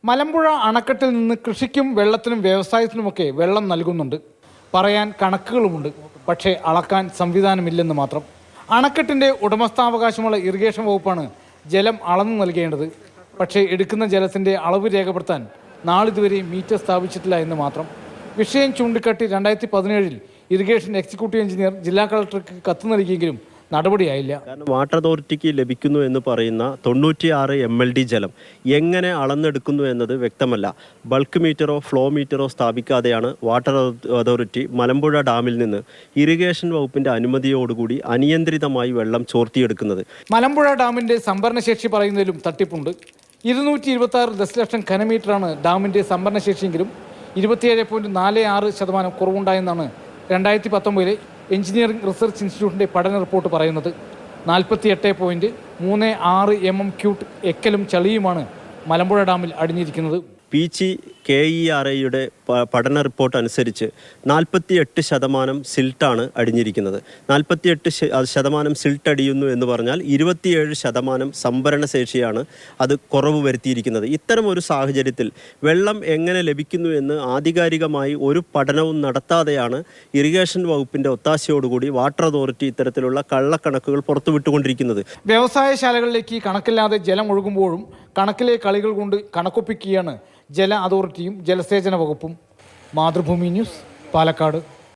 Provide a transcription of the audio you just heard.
മലമ്പുഴ അണക്കെട്ടിൽ നിന്ന് കൃഷിക്കും വെള്ളത്തിനും വ്യവസായത്തിനുമൊക്കെ വെള്ളം നൽകുന്നുണ്ട്. പറയാൻ കണക്കുകളുമുണ്ട്. പക്ഷേ അളക്കാൻ സംവിധാനമില്ലെന്ന് മാത്രം. അണക്കെട്ടിൻ്റെ ഉടമസ്ഥാവകാശമുള്ള ഇറിഗേഷൻ വകുപ്പാണ് ജലം അളന്നു നൽകേണ്ടത്. പക്ഷേ എടുക്കുന്ന ജലത്തിൻ്റെ അളവ് രേഖപ്പെടുത്താൻ നാളിതുവരെ മീറ്റർ സ്ഥാപിച്ചിട്ടില്ല എന്ന് മാത്രം. വിഷയം ചൂണ്ടിക്കാട്ടി 2017 ഇറിഗേഷൻ എക്സിക്യൂട്ടീവ് എഞ്ചിനീയർ ജില്ലാ കളക്ടർക്ക് കത്ത് നൽകിയെങ്കിലും നടപടിയായില്ല. കാരണം വാട്ടർ അതോറിറ്റിക്ക് ലഭിക്കുന്നു എന്ന് പറയുന്ന 96 MLD ജലം എങ്ങനെ അളന്നെടുക്കുന്നു എന്നത് വ്യക്തമല്ല. ബൾക്ക് മീറ്ററോ ഫ്ലോ മീറ്ററോ സ്ഥാപിക്കാതെയാണ് വാട്ടർ അതോറിറ്റി മലമ്പുഴ ഡാമിൽ നിന്ന് ഇറിഗേഷൻ വകുപ്പിന്റെ അനുമതിയോടുകൂടി അനിയന്ത്രിതമായി വെള്ളം ചോർത്തിയെടുക്കുന്നത്. മലമ്പുഴ ഡാമിന്റെ സംഭരണശേഷി പറയുന്നതിലും തട്ടിപ്പുണ്ട്. 226 ദശലക്ഷം ഘനമീറ്ററാണ് ഡാമിന്റെ സംഭരണശേഷിയെങ്കിലും 27.46% കുറവുണ്ടായെന്നാണ് 2019 എഞ്ചിനീയറിംഗ് റിസർച്ച് ഇൻസ്റ്റിറ്റ്യൂട്ടിൻ്റെ പഠന റിപ്പോർട്ട് പറയുന്നത്. 48.36 mm³ എക്കലും ചളിയുമാണ് മലമ്പുഴ ഡാമിൽ അടിഞ്ഞിരിക്കുന്നത്. PGKERA പഠന റിപ്പോർട്ട് അനുസരിച്ച് 48% സിൽട്ടാണ് അടിഞ്ഞിരിക്കുന്നത്. 48% സിൽട്ട് അടിയുന്നു എന്ന് പറഞ്ഞാൽ 27% സംഭരണശേഷിയാണ് അത് കുറവ് വരുത്തിയിരിക്കുന്നത്. ഇത്തരം ഒരു സാഹചര്യത്തിൽ വെള്ളം എങ്ങനെ ലഭിക്കുന്നു എന്ന് ആധികാരികമായി ഒരു പഠനവും നടത്താതെയാണ് ഇറിഗേഷൻ വകുപ്പിൻ്റെ ഒത്താശയോടുകൂടി വാട്ടർ അതോറിറ്റി ഇത്തരത്തിലുള്ള കള്ളക്കണക്കുകൾ പുറത്തുവിട്ടുകൊണ്ടിരിക്കുന്നത്. വ്യവസായശാലകളിലേക്ക് കണക്കില്ലാതെ ജലം ഒഴുകുമ്പോഴും കണക്കിലെ കളികൾ കൊണ്ട് കണക്കൊപ്പിക്കുകയാണ് ജല അതോറിറ്റിയും ജലസേചന വകുപ്പും. മാതൃഭൂമി ന്യൂസ്, പാലക്കാട്.